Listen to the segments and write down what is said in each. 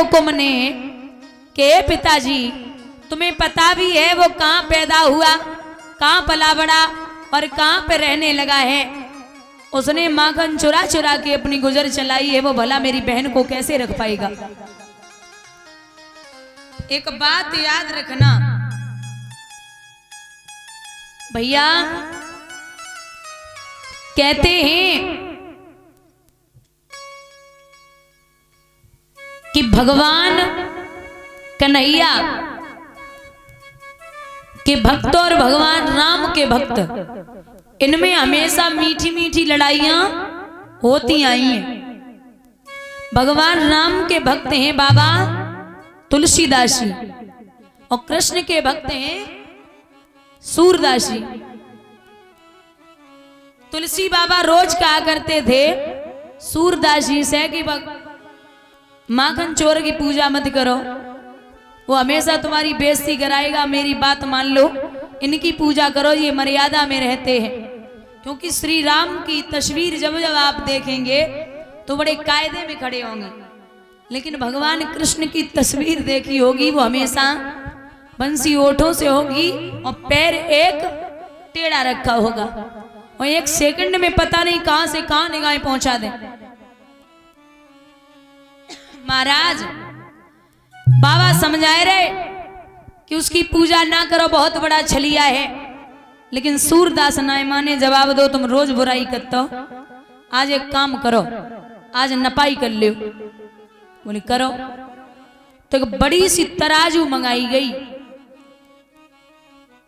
हुक्म ने कि पिताजी तुम्हें पता भी है वो कहाँ पैदा हुआ, कहाँ पला बड़ा और कहाँ पे रहने लगा है। उसने माखन चुरा चुरा के अपनी गुजर चलाई है, वो भला मेरी बहन को कैसे रख पाएगा। एक बात याद रखना भैया, कहते हैं कि भगवान कन्हैया के भक्त और भगवान राम के भक्त, इनमें हमेशा मीठी मीठी लड़ाइयां होती आई हैं। भगवान राम के भक्त हैं बाबा तुलसीदास जी और कृष्ण के भक्त हैं सूरदास जी। तुलसी बाबा रोज कहा करते थे सूरदास जी से कि माखन चोर की पूजा मत करो, वो हमेशा तुम्हारी बेइज्जती कराएगा, मेरी बात मान लो, इनकी पूजा करो, ये मर्यादा में रहते हैं। क्योंकि श्री राम की तस्वीर जब जब आप देखेंगे तो बड़े कायदे में खड़े होंगे, लेकिन भगवान कृष्ण की तस्वीर देखी होगी वो हमेशा बंसी ओठों से होगी और पैर एक टेढ़ा रखा होगा और एक सेकंड में पता नहीं कहां से कहां निगाहें पहुंचा दे। महाराज बाबा समझाए रहे कि उसकी पूजा ना करो, बहुत बड़ा छलिया है, लेकिन सूरदास नाय माने, जवाब दो तुम रोज बुराई करते हो, आज एक काम करो, आज नपाई कर लो। बोले करो। तो एक बड़ी सी तराजू मंगाई गई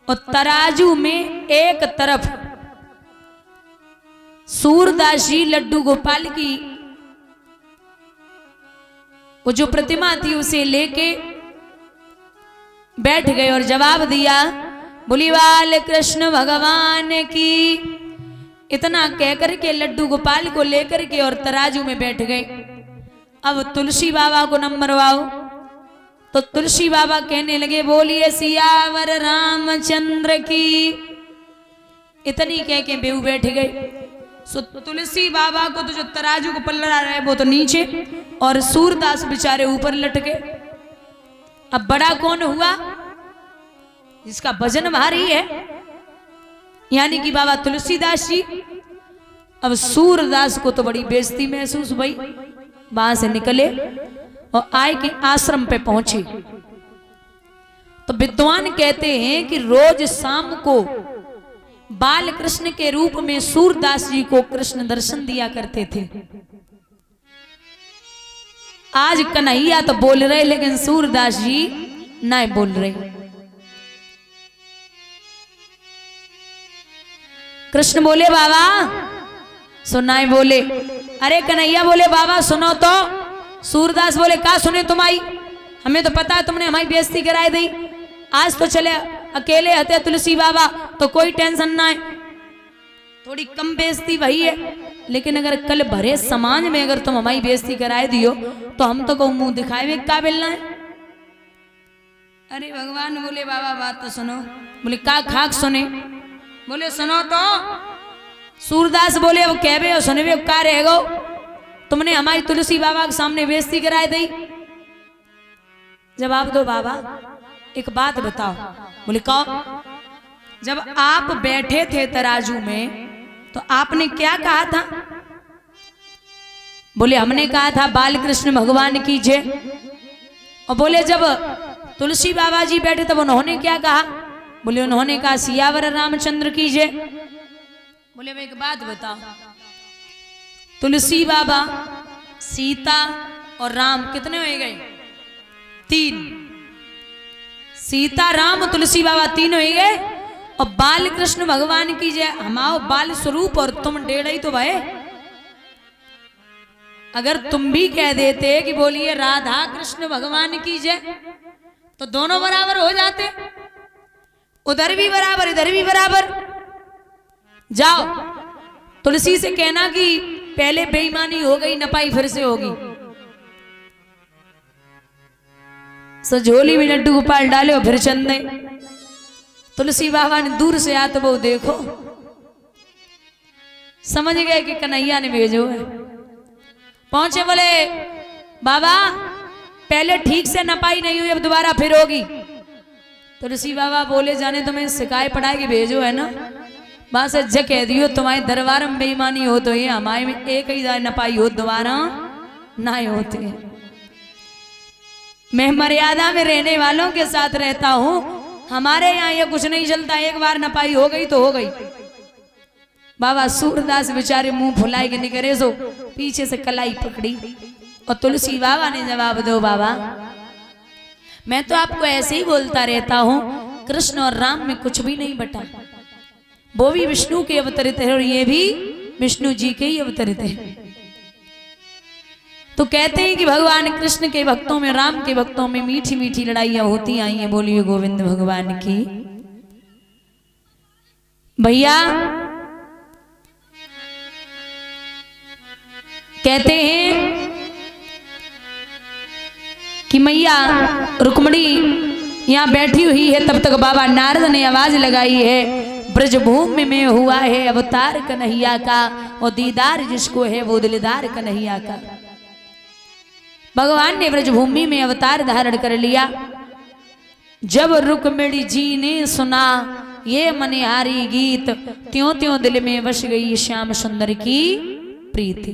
और तराजू में एक तरफ सूरदास जी लड्डू गोपाल की वो जो प्रतिमा थी उसे लेके बैठ गए और जवाब दिया, बोली बाल कृष्ण भगवान की। इतना कहकर के लड्डू गोपाल को लेकर के और तराजू में बैठ गए। अब तुलसी बाबा को नंबर वाओ, तो तुलसी बाबा कहने लगे बोलिए सियावर रामचंद्र की। इतनी कह के बेऊ बैठ गए। सो तुलसी बाबा को तो जो तराजू को पल्ला रहा है वो तो नीचे और सूरदास बेचारे ऊपर लटके। अब बड़ा कौन हुआ? जिसका वजन भारी है, यानी कि बाबा तुलसीदास जी। अब सूरदास को तो बड़ी बेइज्जती महसूस हुई, वहां से निकले और आय के आश्रम पे पहुंचे। तो विद्वान कहते हैं कि रोज शाम को बाल कृष्ण के रूप में सूरदास जी को कृष्ण दर्शन दिया करते थे। आज कन्हैया तो बोल रहे लेकिन सूरदास जी नहीं बोल रहे। कृष्ण बोले बाबा सुनाई, बोले अरे कन्हैया बोले बाबा सुनो तो। सूरदास बोले का सुने तुम्हारी, हमें तो पता है तुमने हमारी बेइज्जती कराई दी। आज तो चले अकेले हते तुलसी बाबा तो कोई टेंशन ना है, थोड़ी कम बेइज्जती वही है, लेकिन अगर कल भरे समाज में अगर तुम हमारी बेइज्जती कराए दियो तो हम तो को मुंह दिखाए हुए काबिल ना है। अरे भगवान बोले बाबा बात तो सुनो। बोले का खाक सुने? बोले सुनो तो। सूरदास बोले अब कहबे हो सुनबे का रह गो, तुमने हमारी तुलसी बाबा के सामने बेइज्जती कराए दी। जवाब दो बाबा, एक बात बताओ। बोले कहो। जब आप बैठे थे तराजू में तो आपने क्या कहा था? बोले हमने कहा था बाल कृष्ण भगवान की जय। और बोले जब तुलसी बाबा जी बैठे तब उन्होंने क्या कहा? बोले उन्होंने कहा सियावर रामचंद्र की जय। बोले मैं एक बात बताओ, तुलसी बाबा, सीता और राम कितने हो गए? 3। सीता राम तुलसी बाबा 3 हो गए। और बाल कृष्ण भगवान की जय, हमाओ बाल स्वरूप और तुम 1.5 ही तो भाई। अगर तुम भी कह देते कि बोलिए राधा कृष्ण भगवान की जय तो दोनों बराबर हो जाते, उधर भी बराबर इधर भी बराबर। जाओ तुलसी से कहना कि पहले बेईमानी हो गई, नपाई फिर से होगी। झोली में लड्डू गोपाल डाले और फिर चंदे। तुलसी बाबा ने दूर से आ तो वो देखो, समझ गए कि कन्हैया ने भेजो है। पहुंचे बोले बाबा पहले ठीक से नपाई नहीं हुई, अब दोबारा फिर होगी। तुलसी बाबा बोले जाने तुम्हें सिखाए पढ़ाए के भेजो है ना, बस अज्जा कह दियो तुम्हारे दरबार में बेईमानी हो तो ये हमारे में एक ही नपाई हो, दोबारा ना होते। मैं मर्यादा में रहने वालों के साथ रहता हूं, हमारे यहाँ ये कुछ नहीं चलता, एक बार नपाई हो गई तो हो गई। बाबा सूरदास बेचारे मुंह फुलाए के निकले सो पीछे से कलाई पकड़ी और तुलसी बाबा ने जवाब दो, बाबा मैं तो आपको ऐसे ही बोलता रहता हूं, कृष्ण और राम में कुछ भी नहीं बटा, वो भी विष्णु के अवतरित है और ये भी विष्णु जी के ही अवतरित है। तो कहते हैं कि भगवान कृष्ण के भक्तों में, राम के भक्तों में मीठी मीठी लड़ाइयां होती आई हैं। बोलिए गोविंद भगवान की। भैया कहते हैं कि मैया रुक्मणी यहां बैठी हुई है, तब तक बाबा नारद ने आवाज लगाई है, ब्रजभूमि में हुआ है अवतार कन्हैया का, और दीदार जिसको है वो दिलदार कन्हैया का। भगवान ने ब्रजभूमि में अवतार धारण कर लिया। जब रुक्मिणी जी ने सुना ये मनिहारी गीत, त्यों त्यों दिल में बस गई श्याम सुंदर की प्रीति।